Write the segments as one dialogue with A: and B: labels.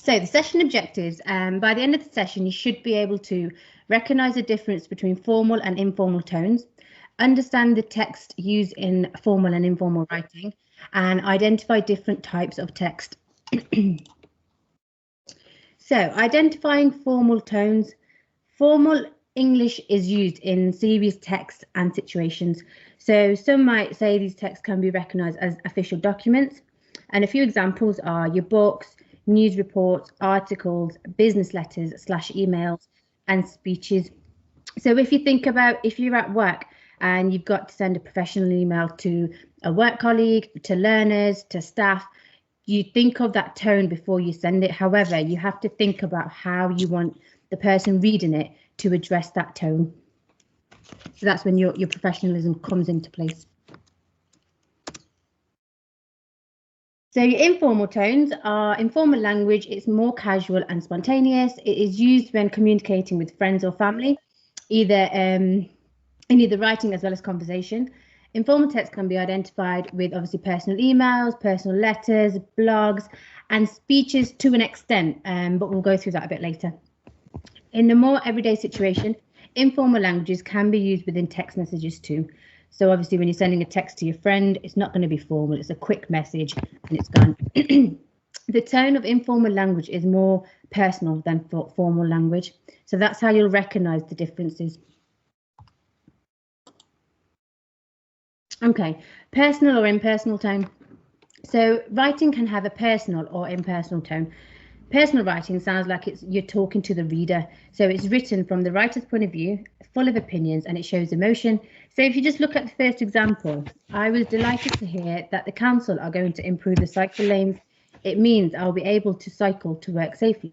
A: So the session objectives, by the end of the session, you should be able to recognise the difference between formal and informal tones, understand the text used in formal and informal writing, and identify different types of text. So identifying formal tones. Formal English is used in serious texts and situations. So some might say these texts can be recognised as official documents. And a few examples are your books, news reports, articles, business letters / emails, and speeches. So if you think about if you're at work and you've got to send a professional email to a work colleague, to learners, to staff, you think of that tone before you send it. However, you have to think about how you want the person reading it to address that tone. So that's when your professionalism comes into place. So your informal tones are informal language. It's more casual and spontaneous. It is used when communicating with friends or family, either in either writing as well as conversation. Informal text can be identified with obviously personal emails, personal letters, blogs, and speeches to an extent, but we'll go through that a bit later. In a more everyday situation, informal languages can be used within text messages too. So obviously when you're sending a text to your friend, it's not going to be formal, it's a quick message and it's gone. The tone of informal language is more personal than formal language. So that's how you'll recognise the differences. Okay, personal or impersonal tone. So writing can have a personal or impersonal tone. Personal writing sounds like you're talking to the reader. So it's written from the writer's point of view, full of opinions, and it shows emotion. So if you just look at the first example, I was delighted to hear that the council are going to improve the cycle lanes. It means I'll be able to cycle to work safely.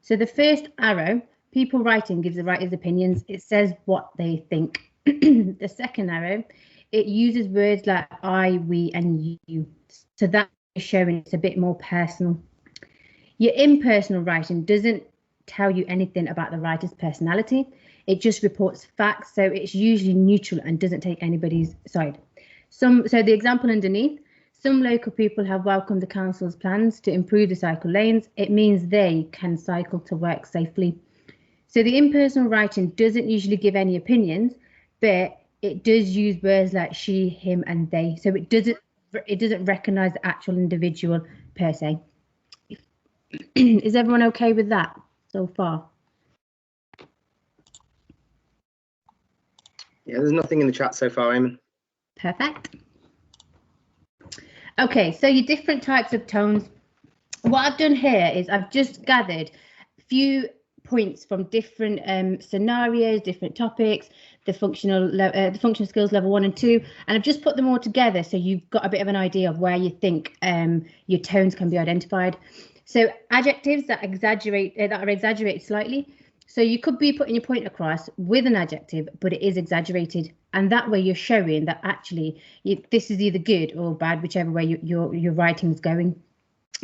A: So the first arrow, people writing, gives the writer's opinions. It says what they think. The second arrow, it uses words like I, we, and you. So that is showing it's a bit more personal. Your impersonal writing doesn't tell you anything about the writer's personality. It just reports facts, so it's usually neutral and doesn't take anybody's side. So the example underneath, some local people have welcomed the council's plans to improve the cycle lanes. It means they can cycle to work safely. So the impersonal writing doesn't usually give any opinions, but it does use words like she, him, and they. So it doesn't recognise the actual individual per se. Is everyone okay with that so far?
B: Yeah, there's nothing in the chat so far, Eamon.
A: Perfect. Okay, so your different types of tones. What I've done here is I've just gathered a few points from different scenarios, different topics, the functional skills level 1 and 2, and I've just put them all together so you've got a bit of an idea of where you think your tones can be identified. So adjectives that are exaggerated slightly. So you could be putting your point across with an adjective, but it is exaggerated, and that way you're showing that actually this is either good or bad, whichever way your writing is going.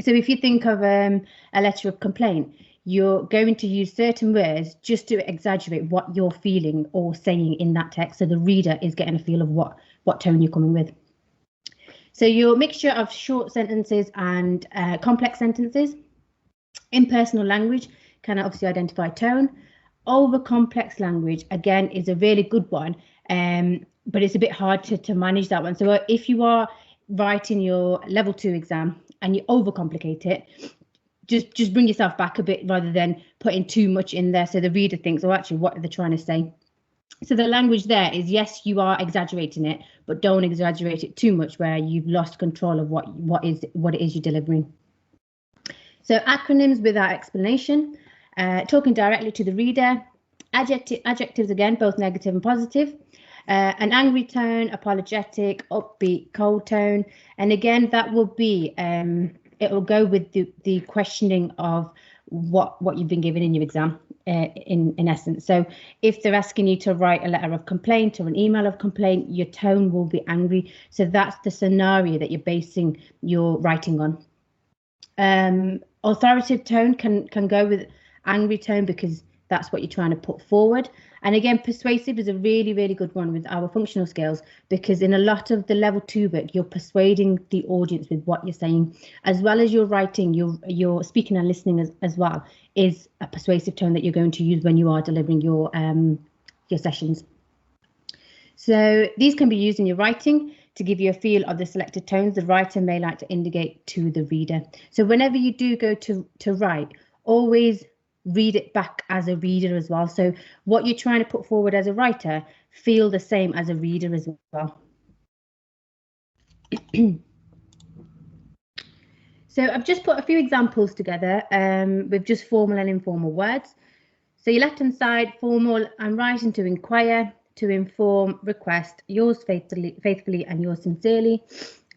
A: So if you think of a letter of complaint, you're going to use certain words just to exaggerate what you're feeling or saying in that text, so the reader is getting a feel of what tone you're coming with. So your mixture of short sentences and complex sentences. Impersonal language can obviously identify tone. Over complex language, again, is a really good one, but it's a bit hard to manage that one. So if you are writing your level 2 exam and you overcomplicate it, just bring yourself back a bit rather than putting too much in there so the reader thinks, oh, actually, what are they trying to say? So the language there is, yes, you are exaggerating it, but don't exaggerate it too much where you've lost control of what it is you're delivering. So acronyms without explanation, talking directly to the reader, adjectives again, both negative and positive, an angry tone, apologetic, upbeat, cold tone, and again that will be it will go with the questioning of what you've been given in your exam. In essence, so if they're asking you to write a letter of complaint or an email of complaint, your tone will be angry. So that's the scenario that you're basing your writing on. Authoritative tone can go with angry tone because that's what you're trying to put forward. And again, persuasive is a really, really good one with our functional skills, because in a lot of the level 2 book, you're persuading the audience with what you're saying, as well as your writing, your speaking and listening as well is a persuasive tone that you're going to use when you are delivering your sessions. So these can be used in your writing to give you a feel of the selected tones the writer may like to indicate to the reader. So whenever you do go to write, always read it back as a reader as well. So what you're trying to put forward as a writer, feel the same as a reader as well. So I've just put a few examples together with just formal and informal words. So your left-hand side, formal, I'm writing to inquire, to inform, request, yours faithfully and yours sincerely.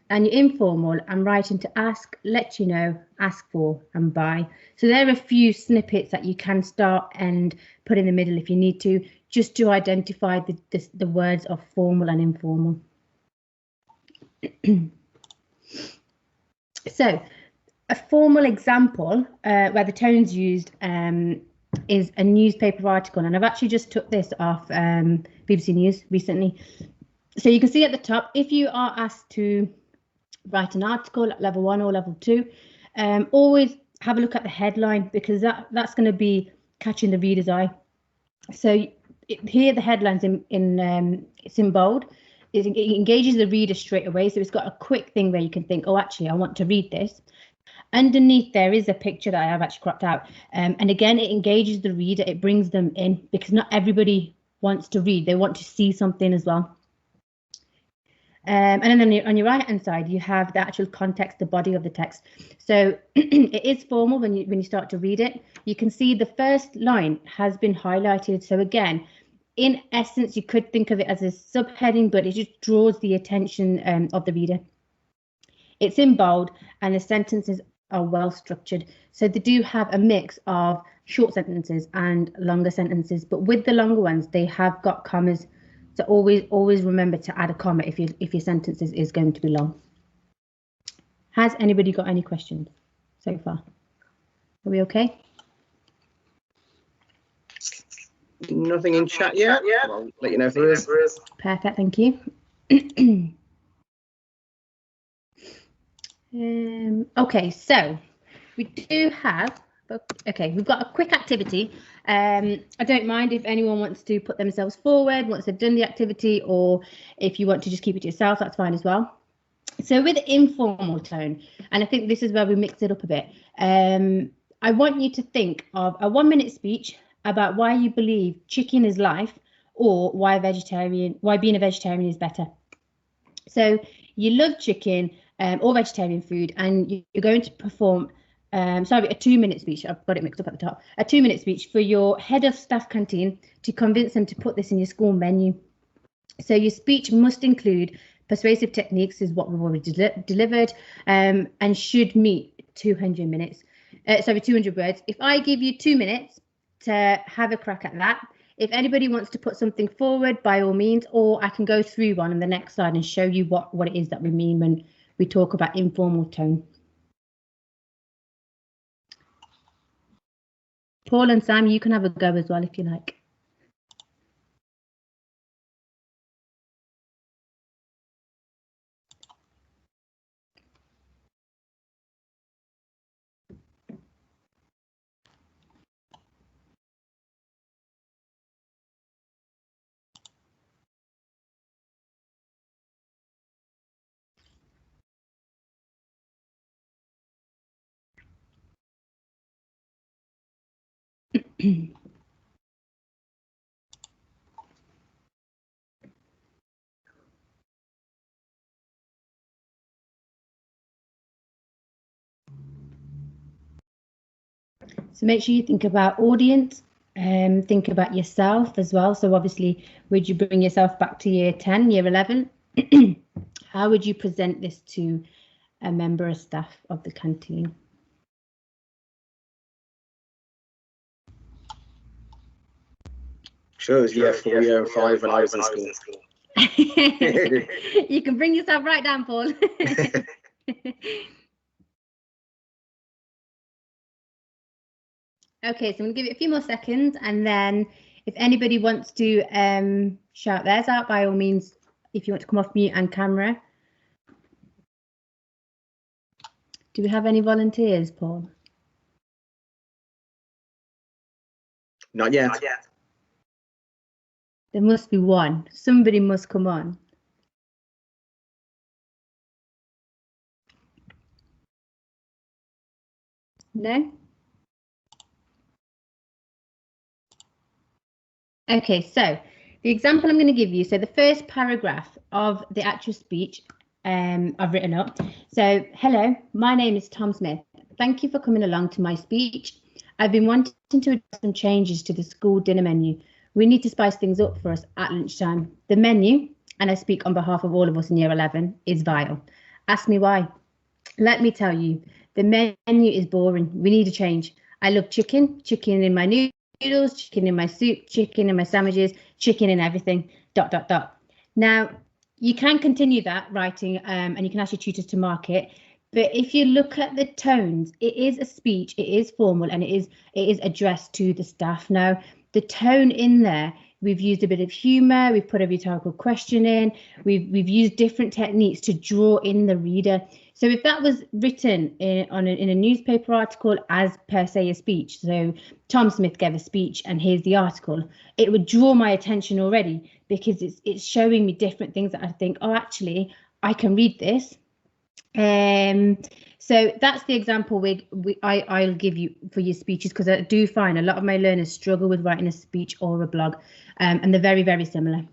A: And your informal, I'm writing to ask, let you know, ask for, and buy. So there are a few snippets that you can start and put in the middle if you need to, just to identify the words of formal and informal. So a formal example where the tone's used is a newspaper article, and I've actually just took this off BBC News recently. So you can see at the top, if you are asked to write an article at level 1 or level 2, always have a look at the headline, because that's going to be catching the reader's eye. So here the headline's it's in bold. It engages the reader straight away, so it's got a quick thing where you can think, oh, actually I want to read this. Underneath there is a picture that I have actually cropped out, and again it engages the reader, it brings them in, because not everybody wants to read, they want to see something as well. And then on your right hand side you have the actual context, the body of the text. So it is formal when you start to read it. You can see the first line has been highlighted, so again, in essence you could think of it as a subheading, but it just draws the attention of the reader. It's in bold and the sentences are well structured, so they do have a mix of short sentences and longer sentences, but with the longer ones they have got commas, so always remember to add a comma if your sentence is going to be long. Has anybody got any questions so far? Are we okay?
B: Nothing in chat yet. I'll let you know if there is.
A: Perfect, thank you. Okay, so we do have, okay, we've got a quick activity. I don't mind if anyone wants to put themselves forward once they've done the activity, or if you want to just keep it to yourself, that's fine as well. So with informal tone, and I think this is where we mix it up a bit, I want you to think of a 1-minute speech about why you believe chicken is life, or why being a vegetarian is better. So you love chicken or vegetarian food, and you're going to perform a 2-minute speech. I've got it mixed up at the top. A 2-minute speech for your head of staff canteen to convince them to put this in your school menu. So your speech must include persuasive techniques, is what we've already delivered, and should meet 200 words. If I give you 2 minutes to have a crack at that, if anybody wants to put something forward, by all means, or I can go through one on the next slide and show you what it is that we mean when we talk about informal tone. Paul and Sam, you can have a go as well if you like. So make sure you think about audience, think about yourself as well. So obviously, would you bring yourself back to year 10, year 11? How would you present this to a member of staff of the canteen?
B: Sure, it was year 4, year 5 when I was in school.
A: You can bring yourself right down, Paul. Okay, so I'm going to give it a few more seconds, and then if anybody wants to shout theirs out, by all means, if you want to come off mute and camera. Do we have any volunteers, Paul?
B: Not yet.
A: There must be one. Somebody must come on. No? Okay, so the example I'm going to give you, so the first paragraph of the actual speech I've written up. So, hello, my name is Tom Smith. Thank you for coming along to my speech. I've been wanting to address some changes to the school dinner menu. We need to spice things up for us at lunchtime. The menu, and I speak on behalf of all of us in year 11, is vile. Ask me why. Let me tell you, the menu is boring. We need a change. I love chicken in my noodles, chicken in my soup, chicken in my sandwiches, chicken in everything, ... Now, you can continue that writing and you can ask your tutors to mark it. But if you look at the tones, it is a speech, it is formal, and it is addressed to the staff. Now, the tone in there, we've used a bit of humour, we've put a rhetorical question in, we've used different techniques to draw in the reader. So if that was written in a newspaper article as per se a speech, so Tom Smith gave a speech and here's the article, it would draw my attention already because it's showing me different things that I think, oh, actually, I can read this. So that's the example I'll give you for your speeches, because I do find a lot of my learners struggle with writing a speech or a blog, and they're very, very similar.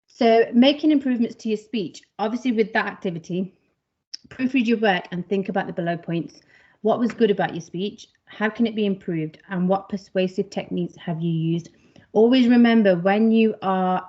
A: So making improvements to your speech, obviously with that activity, proofread your work and think about the below points. What was good about your speech? How can it be improved? And what persuasive techniques have you used? Always remember when you are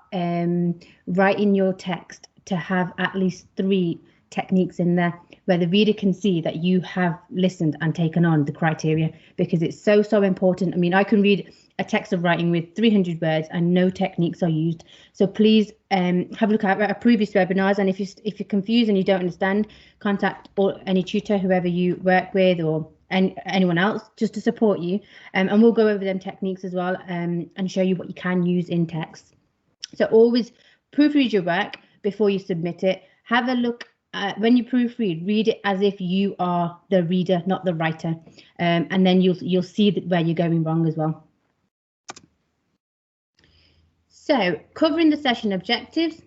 A: writing your text to have at least 3 techniques in there where the reader can see that you have listened and taken on the criteria, because it's so important. I mean, I can read a text of writing with 300 words and no techniques are used. So please have a look at our previous webinars, and if you're confused and you don't understand, contact any tutor, whoever you work with, or anyone else, just to support you, and we'll go over them techniques as well, and show you what you can use in text. So always proofread your work before you submit it. Have a look when you proofread, read it as if you are the reader, not the writer, and then you'll see where you're going wrong as well. So covering the session objectives,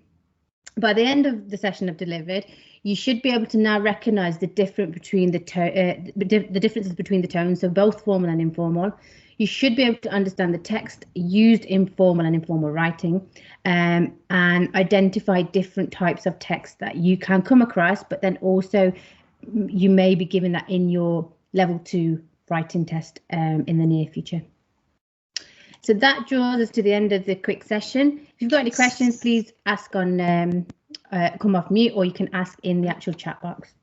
A: by the end of the session I've delivered, you should be able to now recognise the difference between the differences between the tones, so both formal and informal. You should be able to understand the text used in formal and informal writing, and identify different types of text that you can come across, but then also you may be given that in your level 2 writing test in the near future. So that draws us to the end of the quick session. If you've got any questions, please ask on come off mute, or you can ask in the actual chat box.